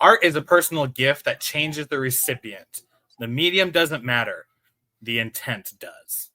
Art is a personal gift that changes the recipient. The medium doesn't matter. The intent does.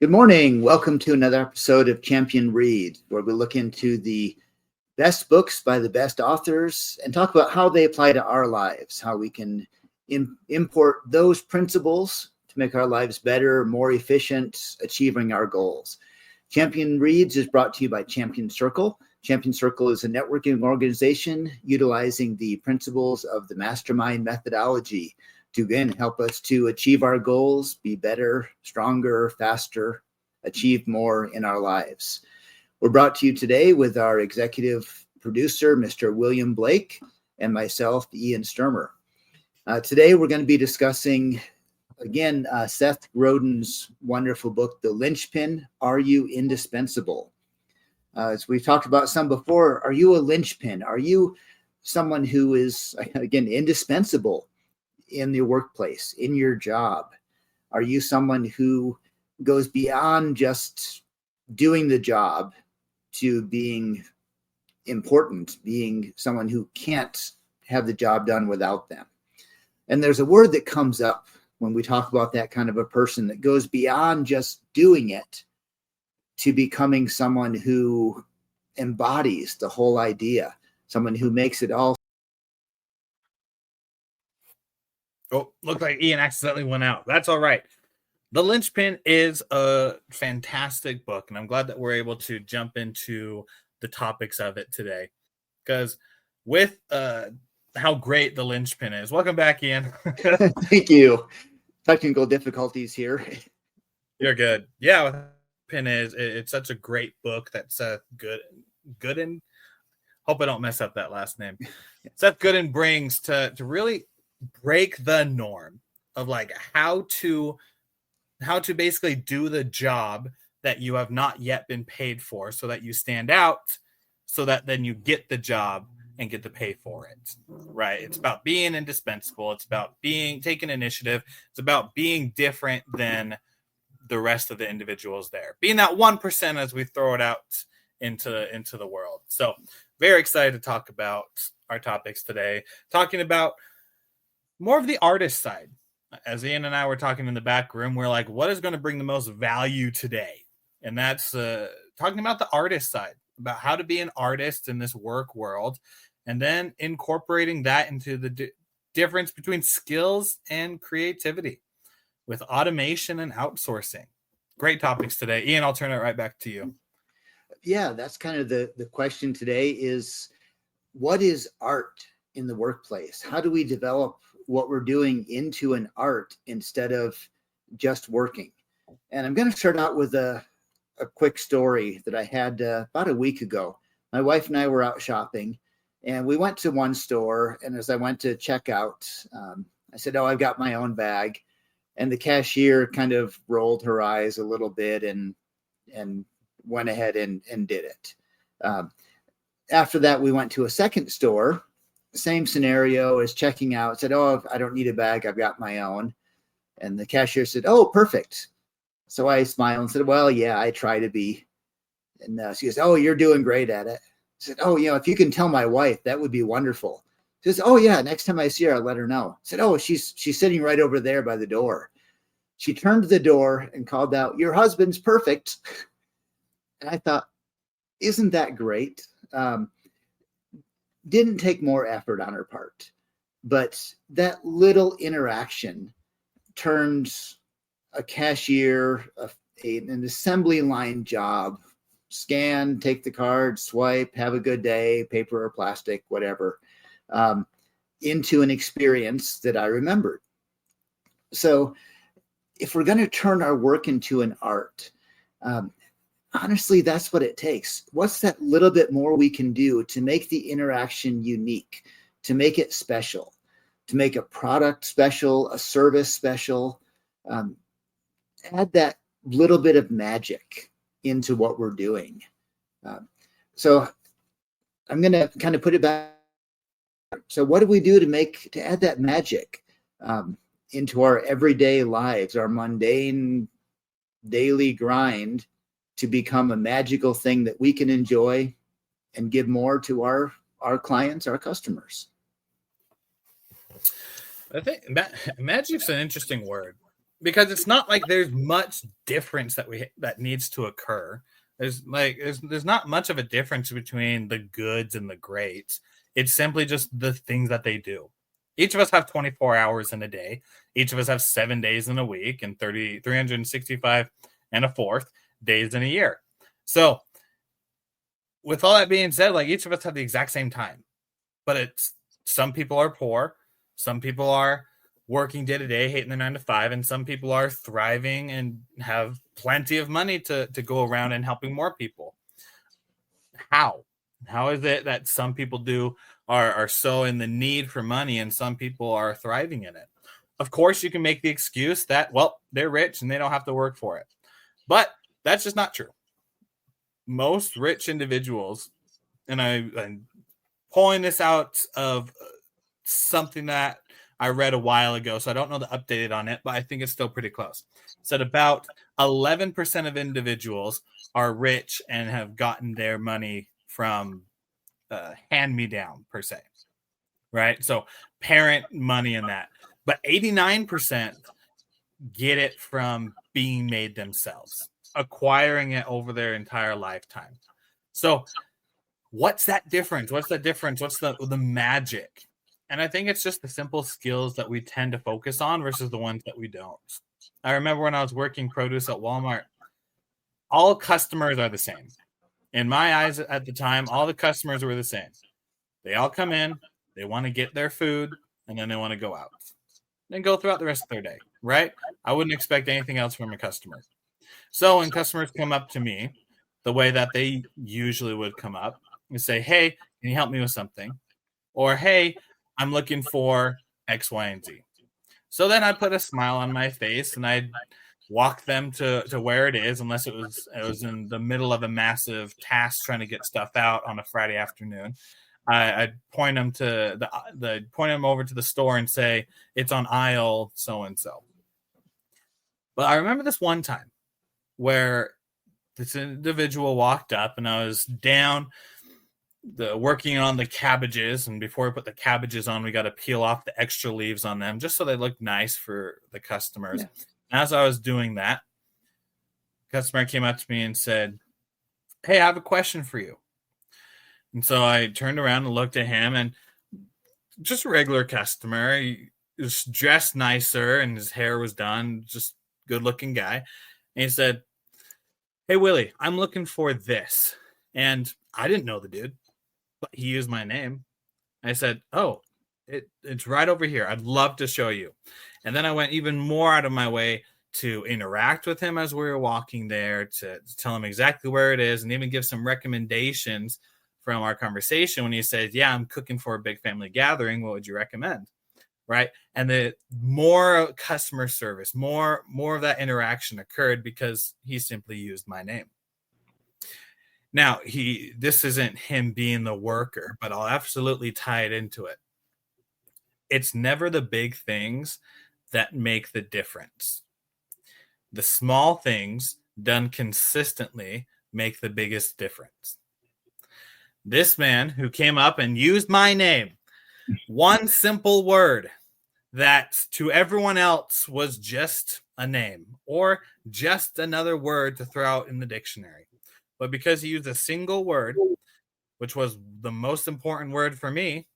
Good morning. Welcome to another episode of Champion Read, where we look into the best books by the best authors and talk about how they apply to our lives, how we can import those principles to make our lives better, more efficient, achieving our goals. Champion Reads is brought to you by Champion Circle. Champion Circle is a networking organization utilizing the principles of the mastermind methodology to, again, help us to achieve our goals, be better, stronger, faster, achieve more in our lives. We're brought to you today with our executive producer, Mr. William Blake, and myself, Ian Sturmer. Today, we're going to be discussing, again, Seth Godin's wonderful book, The Linchpin, Are You Indispensable? As we've talked about some before, are you a linchpin? Are you someone who is, again, indispensable in your workplace, in your job? Are you someone who goes beyond just doing the job to being important, being someone who can't have the job done without them? And there's a word that comes up when we talk about that kind of a person that goes beyond just doing it to becoming someone who embodies the whole idea, someone who makes it all. Oh, looked like Ian accidentally went out. That's all right. The Linchpin is a fantastic book, and I'm glad that we're able to jump into the topics of it today. Because with how great the Linchpin is. Welcome back, Ian. Thank you. Technical difficulties here. You're good. Yeah, Pin it's such a great book that Seth Godin. Hope I don't mess up that last name. Seth Godin brings to really break the norm of like how to basically do the job that you have not yet been paid for, so that you stand out, so that then you get the job and get to pay for it. Right? It's about being indispensable. It's about taking initiative. It's about being different than the rest of the individuals there. Being that 1% as we throw it out into the world. So very excited to talk about our topics today. Talking about more of the artist side. As Ian and I were talking in the back room, we're like, what is going to bring the most value today? And that's talking about the artist side, about how to be an artist in this work world, and then incorporating that into the difference between skills and creativity with automation and outsourcing. Great topics today. Ian, I'll turn it right back to you. Yeah, that's kind of the question today is, what is art in the workplace? How do we develop what we're doing into an art instead of just working? And I'm going to start out with a quick story that I had about a week ago. My wife and I were out shopping, and we went to one store. And as I went to check out, I said, "Oh, I've got my own bag." And the cashier kind of rolled her eyes a little bit and went ahead and did it. After that, we went to a second store. Same scenario as checking out, said, "Oh, I don't need a bag. I've got my own." And the cashier said, "Oh, perfect." So I smiled and said, "Well, yeah, I try to be." And she goes, "Oh, you're doing great at it." I said, "Oh, if you can tell my wife, that would be wonderful." She says, "Oh, yeah, next time I see her, I'll let her know." I said, "Oh, she's sitting right over there by the door." She turned to the door and called out, "Your husband's perfect." And I thought, isn't that great? Didn't take more effort on her part, but that little interaction turns a cashier, an assembly line job, scan, take the card, swipe, have a good day, paper or plastic, whatever, into an experience that I remembered. So if we're going to turn our work into an art, honestly, that's what it takes. What's that little bit more we can do to make the interaction unique, to make it special, to make a product special, a service special? Add that little bit of magic into what we're doing. So I'm going to kind of put it back. So what do we do to add that magic into our everyday lives, our mundane daily grind, to become a magical thing that we can enjoy and give more to our clients, our customers? I think magic's an interesting word, because it's not like there's much difference that needs to occur. There's not much of a difference between the goods and the greats. It's simply just the things that they do. Each of us have 24 hours in a day. Each of us have 7 days in a week and 365 and a fourth days in a year. So with all that being said, like, each of us have the exact same time, but it's, some people are poor. Some people are working day to day, hating their 9 to 5, and some people are thriving and have plenty of money to go around and helping more people. How is it that some people are so in the need for money and some people are thriving in it? Of course, you can make the excuse that, well, they're rich and they don't have to work for it. But that's just not true. Most rich individuals, and I'm pulling this out of something that I read a while ago, so I don't know the updated on it, but I think it's still pretty close. It said about 11% of individuals are rich and have gotten their money from hand-me-down, per se, right? So parent money and that. But 89% get it from being made themselves, acquiring it over their entire lifetime. So what's that difference? What's the difference? What's the magic? And I think it's just the simple skills that we tend to focus on versus the ones that we don't. I remember when I was working produce at Walmart, all customers are the same. In my eyes at the time, all the customers were the same. They all come in, they want to get their food, and then they want to go out. Then go throughout the rest of their day, right? I wouldn't expect anything else from a customer. So when customers come up to me, the way that they usually would come up and say, hey, can you help me with something? Or, hey, I'm looking for X, Y, and Z. So then I put a smile on my face and I'd walk them to where it is, unless it was in the middle of a massive task trying to get stuff out on a Friday afternoon. I'd point them over to the store and say, it's on aisle so-and-so. But I remember this one time where this individual walked up and I was down working on the cabbages, and before we put the cabbages on, we got to peel off the extra leaves on them just so they look nice for the customers. Yeah. As I was doing that, the customer came up to me and said, hey, I have a question for you. And so I turned around and looked at him, and just a regular customer. He was dressed nicer and his hair was done, just good looking guy. And he said, hey, Willie, I'm looking for this. And I didn't know the dude, but he used my name. I said, oh, it's right over here. I'd love to show you. And then I went even more out of my way to interact with him as we were walking there, to tell him exactly where it is, and even give some recommendations from our conversation when he said, yeah, I'm cooking for a big family gathering. What would you recommend? Right. And the more customer service, more of that interaction occurred because he simply used my name. Now, this isn't him being the worker, but I'll absolutely tie it into it. It's never the big things that make the difference. The small things done consistently make the biggest difference. This man who came up and used my name, one simple word that to everyone else was just a name or just another word to throw out in the dictionary. But because he used a single word, which was the most important word for me,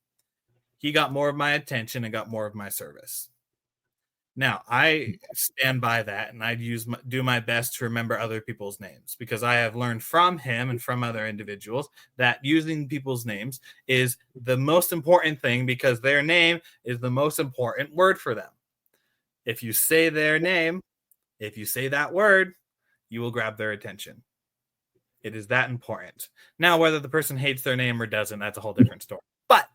he got more of my attention and got more of my service. Now, I stand by that, and I'd do my best to remember other people's names, because I have learned from him and from other individuals that using people's names is the most important thing, because their name is the most important word for them. If you say their name, If you say that word, you will grab their attention. It is that important. Now, whether the person hates their name or doesn't, that's a whole different story. But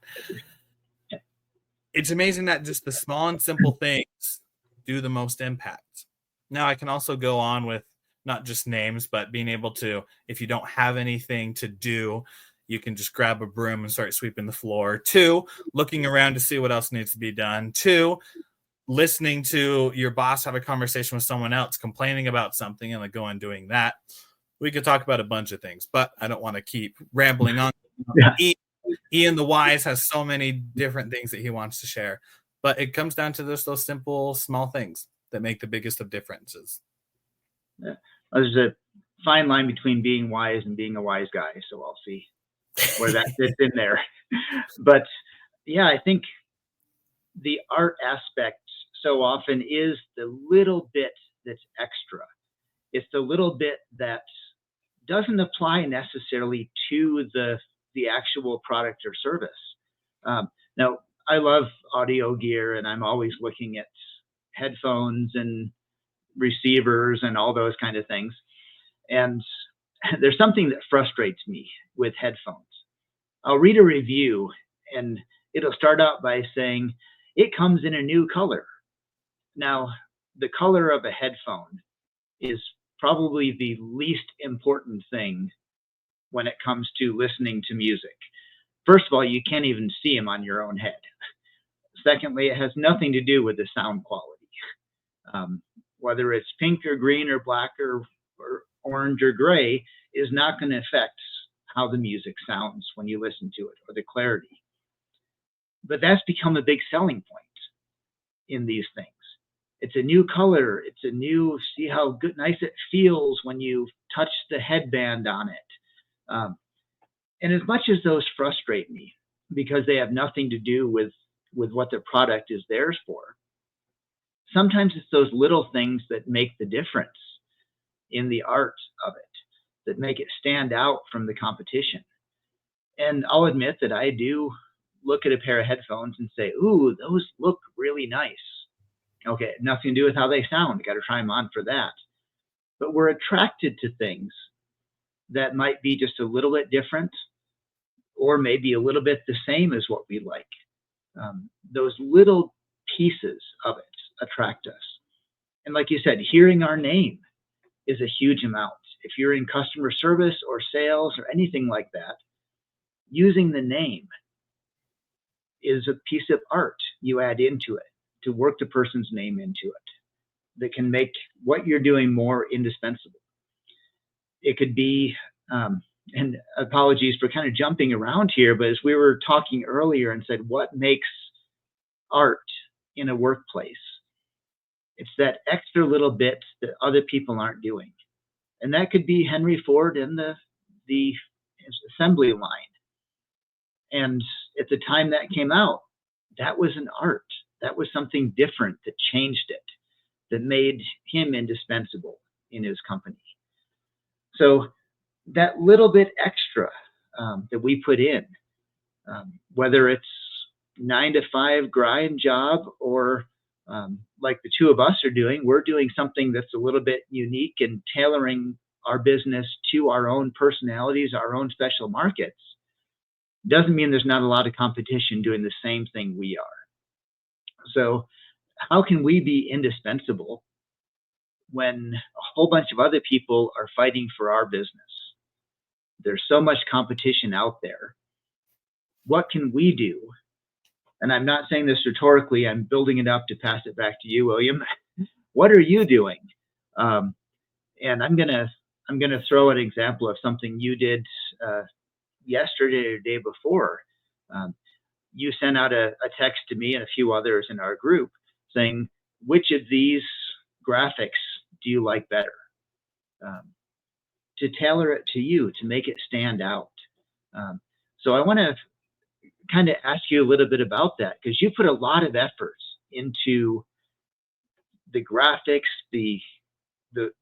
it's amazing that just the small and simple things do the most impact. Now, I can also go on with not just names, but being able to, if you don't have anything to do, you can just grab a broom and start sweeping the floor. 2, looking around to see what else needs to be done. 2, listening to your boss have a conversation with someone else complaining about something and like go on doing that. We could talk about a bunch of things, but I don't want to keep rambling on. Yeah. Ian the Wise has so many different things that he wants to share, but it comes down to those simple, small things that make the biggest of differences. Yeah. There's a fine line between being wise and being a wise guy, so I'll see where that fits in there. But yeah, I think the art aspect so often is the little bit that's extra. It's the little bit that doesn't apply necessarily to the actual product or service. Now, I love audio gear, and I'm always looking at headphones and receivers and all those kind of things. And there's something that frustrates me with headphones. I'll read a review, and it'll start out by saying, it comes in a new color. Now, the color of a headphone is probably the least important thing when it comes to listening to music. First of all, you can't even see them on your own head. Secondly, it has nothing to do with the sound quality. Whether it's pink or green or black or orange or gray is not going to affect how the music sounds when you listen to it, or the clarity. But that's become a big selling point in these things. It's a new color. It's a new, see how good, nice it feels when you touch the headband on it. And as much as those frustrate me because they have nothing to do with what the product is theirs for, sometimes it's those little things that make the difference in the art of it, that make it stand out from the competition. And I'll admit that I do look at a pair of headphones and say, ooh, those look really nice. Okay, nothing to do with how they sound. Got to try them on for that. But we're attracted to things that might be just a little bit different, or maybe a little bit the same as what we like. Those little pieces of it attract us. And like you said, hearing our name is a huge amount. If you're in customer service or sales or anything like that, using the name is a piece of art you add into it to work the person's name into it that can make what you're doing more indispensable. It could be, and apologies for kind of jumping around here, but as we were talking earlier and said, what makes art in a workplace? It's that extra little bit that other people aren't doing. And that could be Henry Ford and the assembly line. And at the time that came out, that was an art. That was something different that changed it, that made him indispensable in his company. So that little bit extra that we put in, whether it's 9-to-5 grind job or like the two of us are doing, we're doing something that's a little bit unique and tailoring our business to our own personalities, our own special markets, doesn't mean there's not a lot of competition doing the same thing we are. So how can we be indispensable when a whole bunch of other people are fighting for our business? There's so much competition out there. What can we do? And I'm not saying this rhetorically, I'm building it up to pass it back to you, William. What are you doing? And I'm gonna throw an example of something you did yesterday or the day before. You sent out a text to me and a few others in our group saying, which of these graphics do you like better? To tailor it to you, to make it stand out. So I want to kind of ask you a little bit about that, because you put a lot of efforts into the graphics, the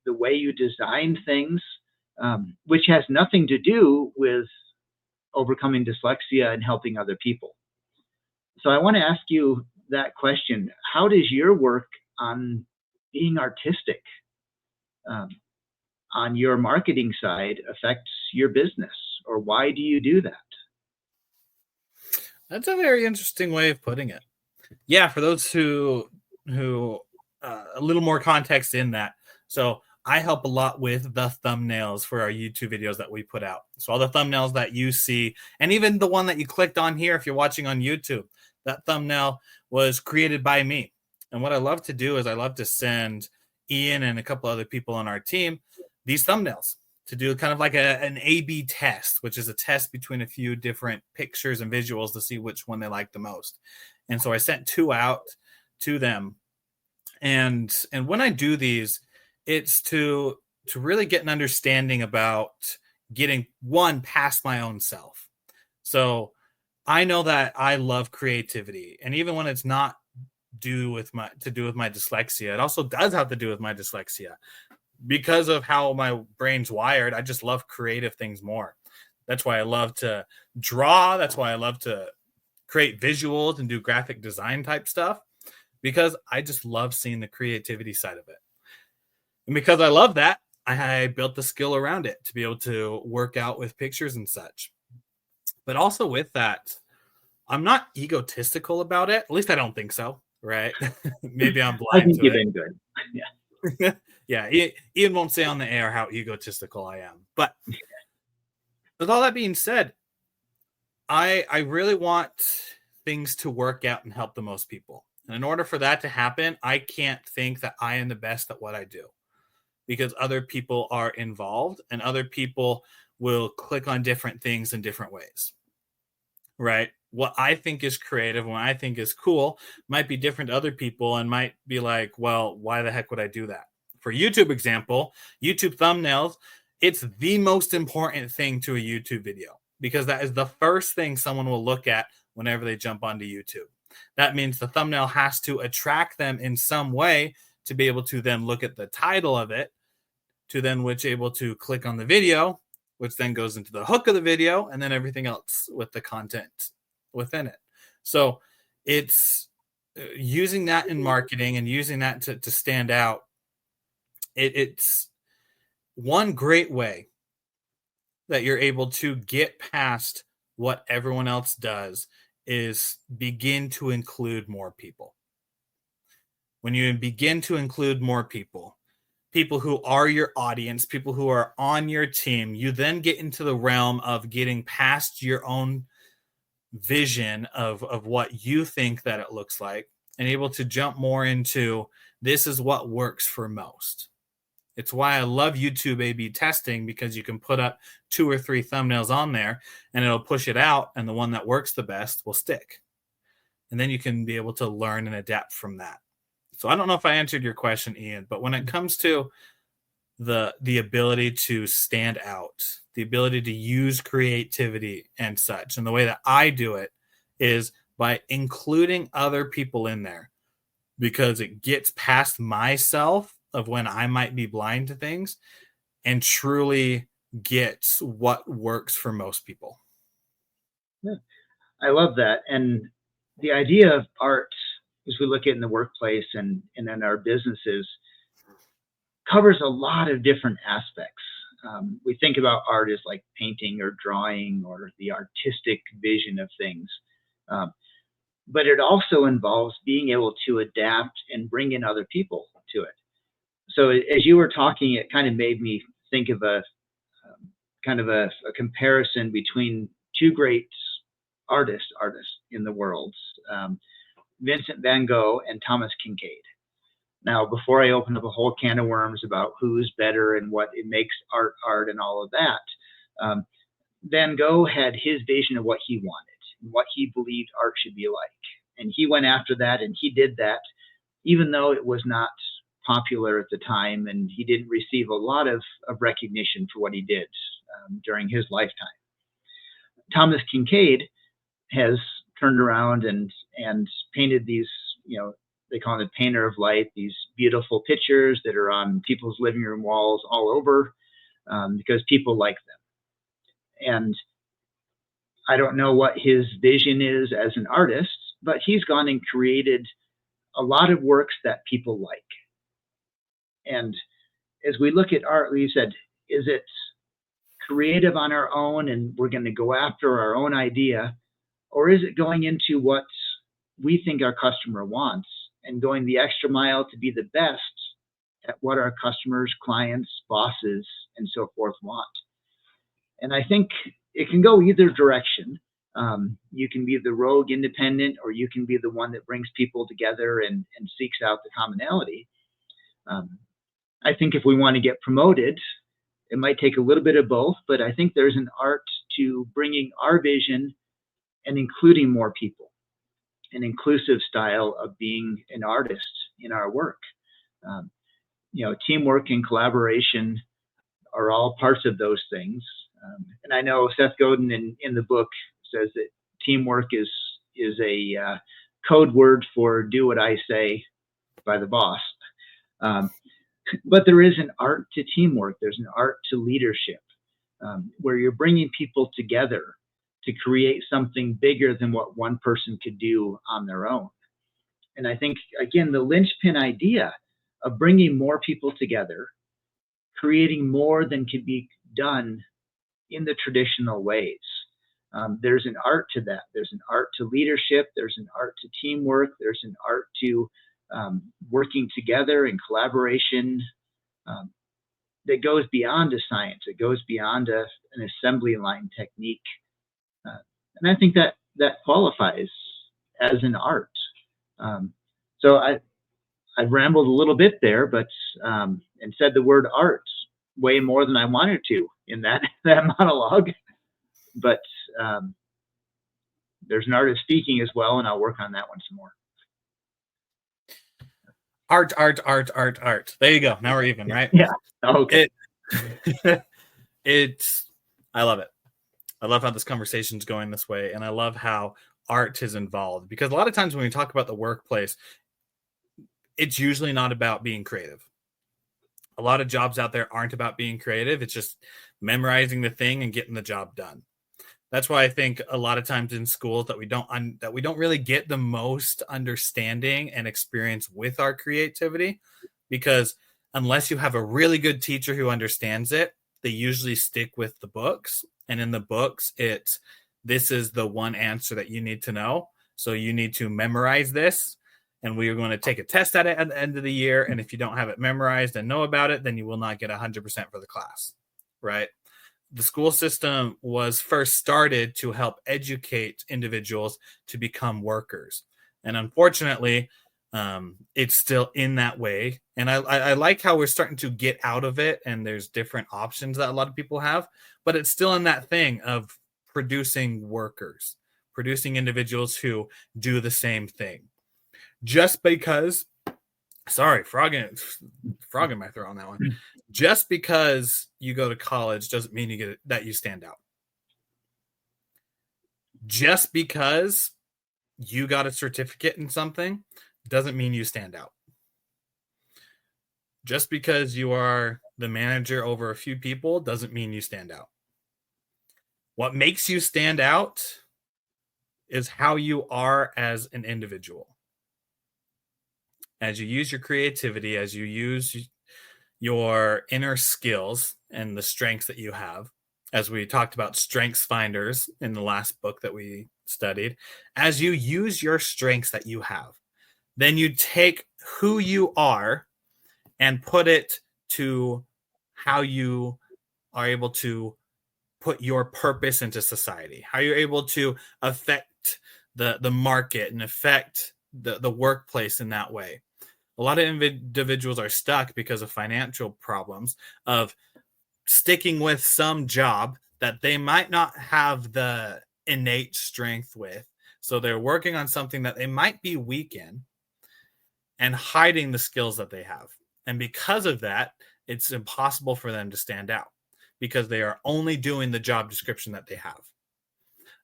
way you design things, which has nothing to do with overcoming dyslexia and helping other people. So I want to ask you that question. How does your work on being artistic on your marketing side affects your business, or why do you do that? That's a very interesting way of putting it. Yeah, for those who a little more context in that. So I help a lot with the thumbnails for our YouTube videos that we put out. So all the thumbnails that you see, and even the one that you clicked on here, if you're watching on YouTube, that thumbnail was created by me. And what I love to do is I love to send Ian and a couple other people on our team these thumbnails to do kind of like an A/B test, which is a test between a few different pictures and visuals to see which one they like the most. And so I sent 2 out to them. And when I do these, it's to really get an understanding about getting one past my own self. So I know that I love creativity, and even when it's not to do with my dyslexia, it also does have to do with my dyslexia. Because of how my brain's wired, I just love creative things more. That's why I love to draw. That's why I love to create visuals and do graphic design type stuff, because I just love seeing the creativity side of it. And because I love that, I built the skill around it to be able to work out with pictures and such. But also with that, I'm not egotistical about it. At least I don't think so, right? Maybe I'm blind I think to you've it. been good. Yeah. Yeah, Ian won't say on the air how egotistical I am. But with all that being said, I really want things to work out and help the most people. And in order for that to happen, I can't think that I am the best at what I do, because other people are involved and other people will click on different things in different ways, right? What I think is creative, what I think is cool might be different to other people and might be like, well, why the heck would I do that? For YouTube example, YouTube thumbnails, it's the most important thing to a YouTube video, because that is the first thing someone will look at whenever they jump onto YouTube. That means the thumbnail has to attract them in some way to be able to then look at the title of it, to then which able to click on the video, which then goes into the hook of the video, and then everything else with the content within it. So it's using that in marketing and using that to stand out. It's one great way that you're able to get past what everyone else does is begin to include more people. When you begin to include more people who are your audience, people who are on your team, you then get into the realm of getting past your own vision of what you think that it looks like, and able to jump more into this is what works for most. It's why I love YouTube A/B testing, because you can put up 2 or 3 thumbnails on there and it'll push it out, and the one that works the best will stick. And then you can be able to learn and adapt from that. So I don't know if I answered your question, Ian, but when it comes to the ability to stand out, the ability to use creativity and such, and the way that I do it is by including other people in there, because it gets past myself of when I might be blind to things and truly gets what works for most people. Yeah, I love that. And the idea of art, as we look at in the workplace and in our businesses, covers a lot of different aspects. We think about art as like painting or drawing or the artistic vision of things. But it also involves being able to adapt and bring in other people to it. So as you were talking, it kind of made me think of a comparison between 2 great artists in the world, Vincent van Gogh and Thomas Kinkade. Now, before I open up a whole can of worms about who's better and what it makes art and all of that, Van Gogh had his vision of what he wanted, and what he believed art should be like. And he went after that, and he did that, even though it was not popular at the time, and he didn't receive a lot of recognition for what he did during his lifetime. Thomas Kinkade has turned around and painted these, they call him the painter of light, these beautiful pictures that are on people's living room walls all over, because people like them. And I don't know what his vision is as an artist, but he's gone and created a lot of works that people like. And as we look at art, you said, is it creative on our own and we're going to go after our own idea, or is it going into what we think our customer wants and going the extra mile to be the best at what our customers, clients, bosses, and so forth want? And I think it can go either direction. You can be the rogue independent, or you can be the one that brings people together and seeks out the commonality. I think if we want to get promoted, it might take a little bit of both, but I think there's an art to bringing our vision and including more people, an inclusive style of being an artist in our work. Teamwork and collaboration are all parts of those things. And I know Seth Godin in the book says that teamwork is a code word for do what I say by the boss. But there is an art to teamwork. There's an art to leadership, where you're bringing people together to create something bigger than what one person could do on their own. And I think, again, the linchpin idea of bringing more people together, creating more than could be done in the traditional ways. There's an art to that. There's an art to leadership. There's an art to teamwork. There's an art to working together and collaboration that goes beyond a science. It goes beyond an assembly line technique. And I think that qualifies as an art. So I've rambled a little bit there, but and said the word art way more than I wanted to in that monologue. But there's an art of speaking as well, and I'll work on that one some more. Art. There you go. Now we're even, right? Yeah. Okay. I love it. I love how this conversation's going this way, and I love how art is involved, because a lot of times when we talk about the workplace, it's usually not about being creative. A lot of jobs out there aren't about being creative. It's just memorizing the thing and getting the job done. That's why I think a lot of times in schools that we don't really get the most understanding and experience with our creativity, because unless you have a really good teacher who understands it, they usually stick with the books. And in the books, this is the one answer that you need to know. So you need to memorize this. And we are going to take a test at it at the end of the year. And if you don't have it memorized and know about it, then you will not get 100% for the class, right? The school system was first started to help educate individuals to become workers. And unfortunately, it's still in that way. And I like how we're starting to get out of it, and there's different options that a lot of people have, but it's still in that thing of producing workers, producing individuals who do the same thing. Just because, sorry, frog in my throat on that one. Just because you go to college doesn't mean that you stand out. Just because you got a certificate in something doesn't mean you stand out. Just because you are the manager over a few people doesn't mean you stand out. What makes you stand out is how you are as an individual. As you use your creativity, as you use your inner skills and the strengths that you have, as we talked about strengths finders in the last book that we studied, as you use your strengths that you have, then you take who you are and put it to how you are able to put your purpose into society, how you're able to affect the market and affect the workplace in that way. A lot of individuals are stuck because of financial problems, of sticking with some job that they might not have the innate strength with. So they're working on something that they might be weak in and hiding the skills that they have. And because of that, it's impossible for them to stand out because they are only doing the job description that they have.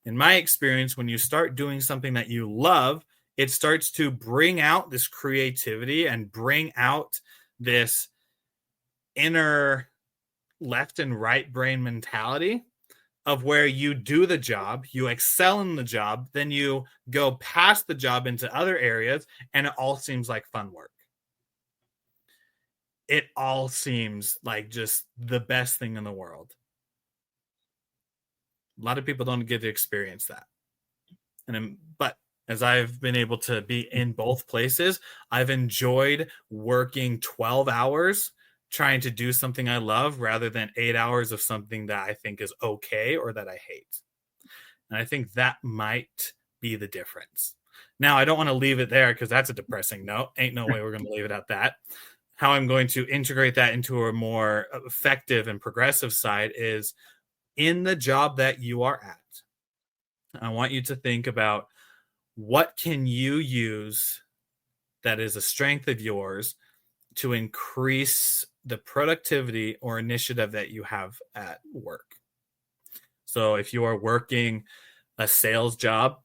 In my experience, when you start doing something that you love, it starts to bring out this creativity and bring out this inner left and right brain mentality of where you do the job, you excel in the job, then you go past the job into other areas, and it all seems like fun work. it all seems like just the best thing in the world. A lot of people don't get to experience that. But as I've been able to be in both places, I've enjoyed working 12 hours trying to do something I love rather than 8 hours of something that I think is okay or that I hate. And I think that might be the difference. Now, I don't want to leave it there because that's a depressing note. Ain't no way we're going to leave it at that. How I'm going to integrate that into a more effective and progressive side is in the job that you are at. I want you to think about what can you use that is a strength of yours to increase the productivity or initiative that you have at work. So if you are working a sales job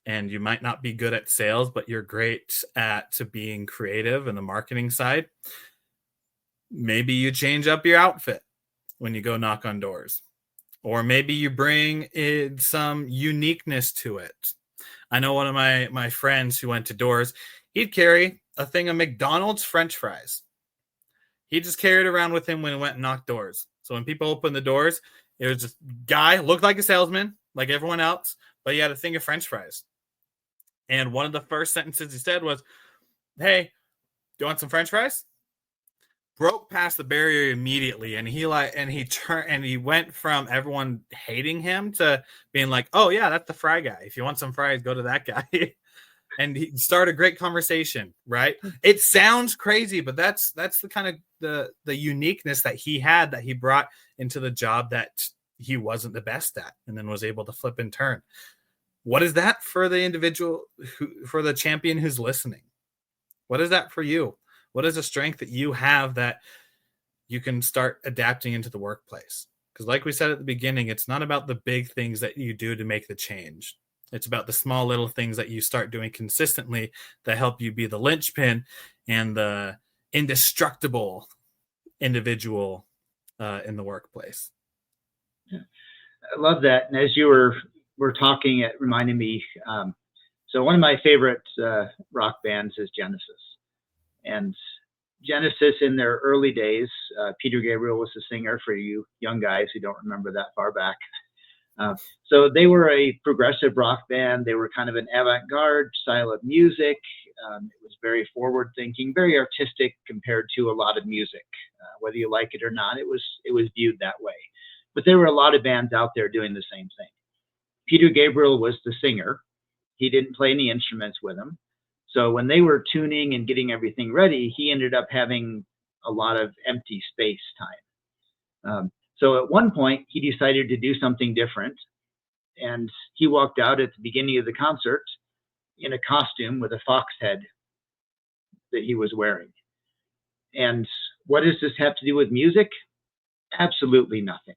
and you might not be good at sales, but you're great at being creative in the marketing side, maybe you change up your outfit when you go knock on doors. Or maybe you bring in some uniqueness to it. I know one of my friends who went to doors, he'd carry a thing of McDonald's French fries. He just carried it around with him when he went and knocked doors. So when people opened the doors, it was just a guy, looked like a salesman, like everyone else, but he had a thing of French fries. And one of the first sentences he said was, "Hey, do you want some French fries?" Broke past the barrier immediately, and he went from everyone hating him to being like, "Oh yeah, that's the fry guy. If you want some fries, go to that guy." And he started a great conversation, right? It sounds crazy, but that's the kind of the uniqueness that he had, that he brought into the job that he wasn't the best at, and then was able to flip and turn. What is that for the individual, for the champion who's listening? What is that for you? What is a strength that you have that you can start adapting into the workplace? Because like we said at the beginning, it's not about the big things that you do to make the change. It's about the small little things that you start doing consistently that help you be the linchpin and the indestructible individual in the workplace. Yeah. I love that. And as you were talking, it reminded me. So one of my favorite rock bands is Genesis. And Genesis, in their early days, Peter Gabriel was the singer, for you young guys who don't remember that far back. So they were a progressive rock band. They were kind of an avant-garde style of music. It was very forward-thinking, very artistic compared to a lot of music. Whether you like it or not, it was viewed that way. But there were a lot of bands out there doing the same thing. Peter Gabriel was the singer. He didn't play any instruments with him. So when they were tuning and getting everything ready, he ended up having a lot of empty space time. So at one point, he decided to do something different. And he walked out at the beginning of the concert in a costume with a fox head that he was wearing. And what does this have to do with music? Absolutely nothing.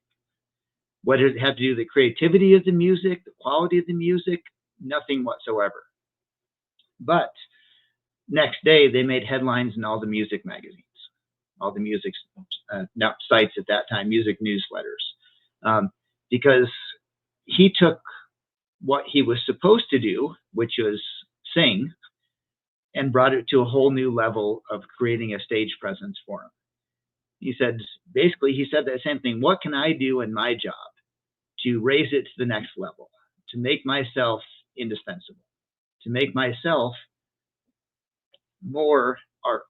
What does it have to do with the creativity of the music, the quality of the music? Nothing whatsoever. But next day, they made headlines in all the music magazines, all the music sites at that time, music newsletters, because he took what he was supposed to do, which was sing, and brought it to a whole new level of creating a stage presence for him. He said that same thing. What can I do in my job to raise it to the next level, to make myself indispensable, to make myself more art,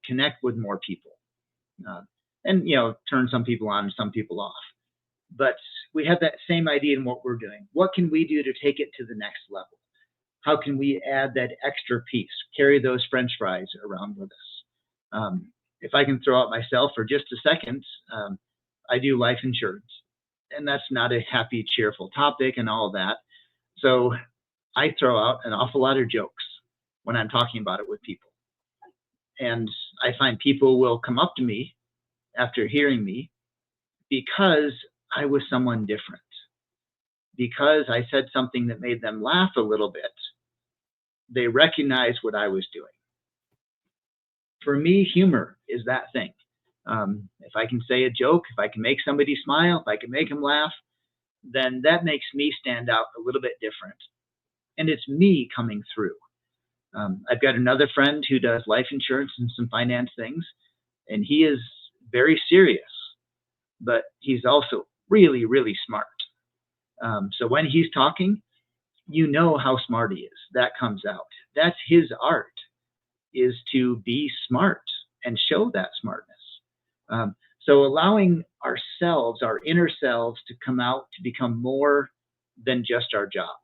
connect with more people, and turn some people on and some people off. But we have that same idea in what we're doing. What can we do to take it to the next level? How can we add that extra piece, carry those French fries around with us? If I can throw out myself for just a second, I do life insurance, and that's not a happy, cheerful topic and all of that. So I throw out an awful lot of jokes when I'm talking about it with people. And I find people will come up to me after hearing me because I was someone different. Because I said something that made them laugh a little bit, they recognize what I was doing. For me, humor is that thing. If I can say a joke, if I can make somebody smile, if I can make them laugh, then that makes me stand out a little bit different. And it's me coming through. I've got another friend who does life insurance and some finance things. And he is very serious, but he's also really, really smart. So when he's talking, you know how smart he is. That comes out. That's his art, is to be smart and show that smartness. So allowing ourselves, our inner selves, to come out to become more than just our job,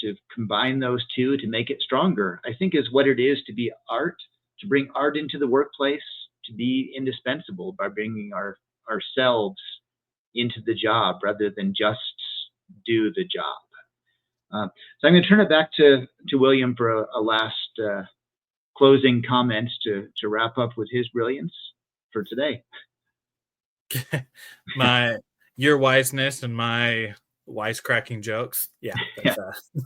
to combine those two to make it stronger, I think is what it is to be art, to bring art into the workplace, to be indispensable by bringing ourselves into the job rather than just do the job. So I'm going to turn it back to William for a last closing comments to wrap up with his brilliance for today. Your wiseness and my wisecracking jokes. Yeah,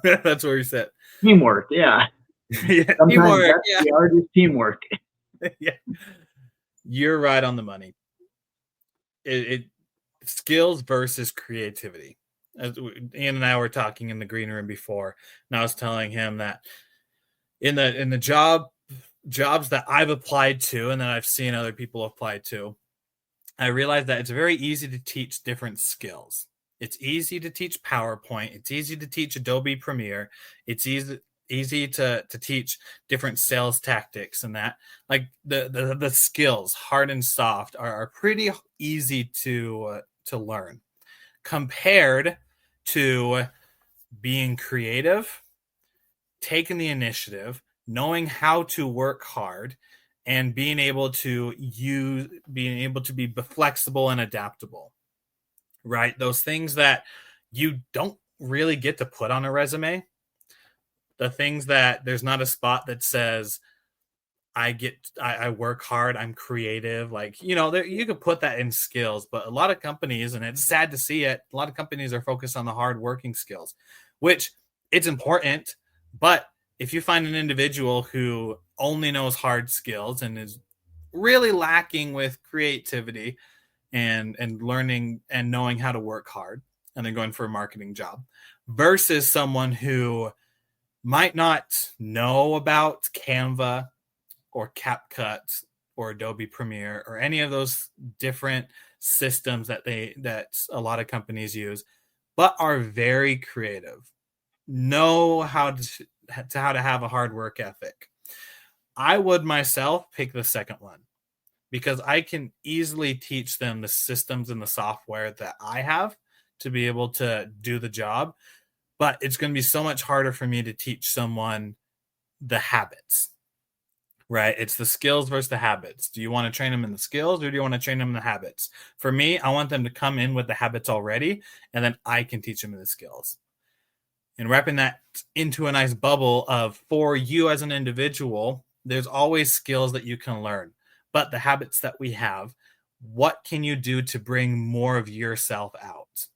that's where we sit. Teamwork, yeah. Teamwork. Yeah. The art is teamwork. Yeah, you're right on the money. It skills versus creativity. As Ian and I were talking in the green room before, and I was telling him that in the jobs that I've applied to and that I've seen other people apply to, I realized that it's very easy to teach different skills. It's easy to teach PowerPoint. It's easy to teach Adobe Premiere. It's easy to teach different sales tactics, and that, like, the skills, hard and soft, are pretty easy to learn compared to being creative, taking the initiative, knowing how to work hard, and being able to be flexible and adaptable, right? Those things that you don't really get to put on a resume. The things that there's not a spot that says, I work hard, I'm creative. Like, you could put that in skills, but a lot of companies, and it's sad to see it, a lot of companies are focused on the hard working skills, which it's important. But if you find an individual who only knows hard skills and is really lacking with creativity and learning and knowing how to work hard, and then going for a marketing job, versus someone who might not know about Canva or CapCut or Adobe Premiere or any of those different systems that a lot of companies use, but are very creative, know how to have a hard work ethic. I would myself pick the second one, because I can easily teach them the systems and the software that I have to be able to do the job. But it's going to be so much harder for me to teach someone the habits, right? It's the skills versus the habits. Do you want to train them in the skills, or do you want to train them in the habits? For me, I want them to come in with the habits already, and then I can teach them the skills. And wrapping that into a nice bubble of, for you as an individual, there's always skills that you can learn. But the habits that we have, what can you do to bring more of yourself out?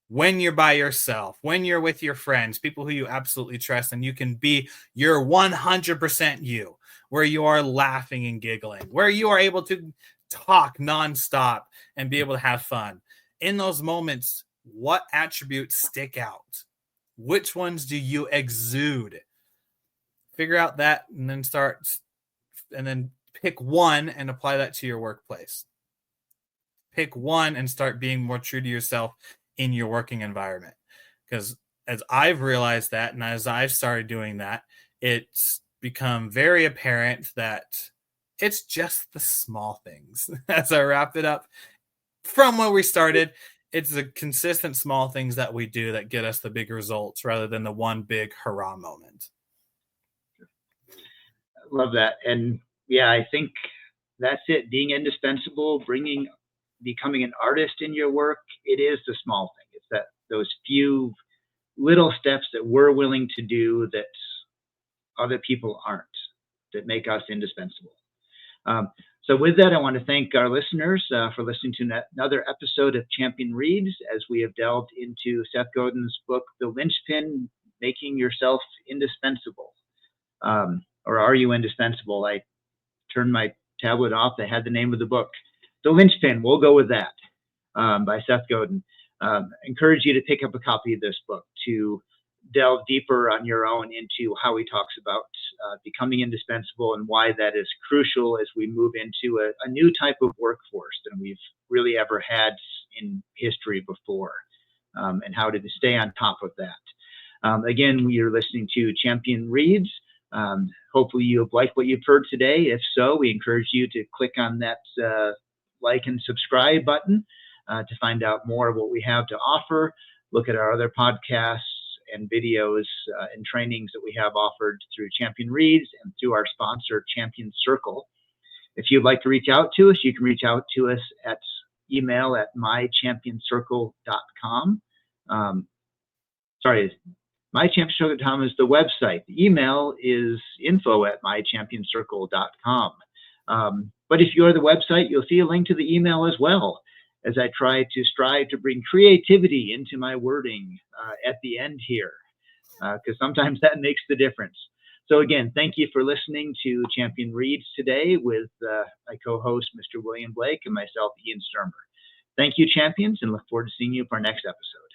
When you're by yourself, when you're with your friends, people who you absolutely trust, and you can be your 100% you, where you are laughing and giggling, where you are able to talk nonstop and be able to have fun. In those moments, what attributes stick out? Which ones do you exude? Figure out that, and then pick one and apply that to your workplace. Pick one and start being more true to yourself in your working environment. Because as I've realized that, and as I've started doing that, it's become very apparent that it's just the small things. As I wrap it up from where we started, it's the consistent small things that we do that get us the big results, rather than the one big hurrah moment. Love that. And yeah, I think that's it. Being indispensable, becoming an artist in your work, it is the small thing. It's those few little steps that we're willing to do that other people aren't, that make us indispensable. So with that, I want to thank our listeners for listening to another episode of Champion Reads, as we have delved into Seth Godin's book, The Linchpin, Making Yourself Indispensable. Or Are You Indispensable? I turned my tablet off. They had the name of the book. The Linchpin, we'll go with that, by Seth Godin. Encourage you to pick up a copy of this book, to delve deeper on your own into how he talks about becoming indispensable and why that is crucial as we move into a new type of workforce than we've really ever had in history before, and how to stay on top of that. Again, we are listening to Champion Reads. Hopefully you have liked what you've heard today. If so, we encourage you to click on that like and subscribe button to find out more of what we have to offer. Look at our other podcasts and videos and trainings that we have offered through Champion Reads and through our sponsor, Champion Circle. If you'd like to reach out to us, you can reach out to us at email at mychampionscircle.com. mychampionscircle.com is the website. The email is info@mychampionscircle.com. But if you go to the website, you'll see a link to the email as well, as I strive to bring creativity into my wording at the end here, because sometimes that makes the difference. So again, thank you for listening to Champion Reads today with my co-host, Mr. William Blake, and myself, Ian Sturmer. Thank you, champions, and look forward to seeing you for our next episode.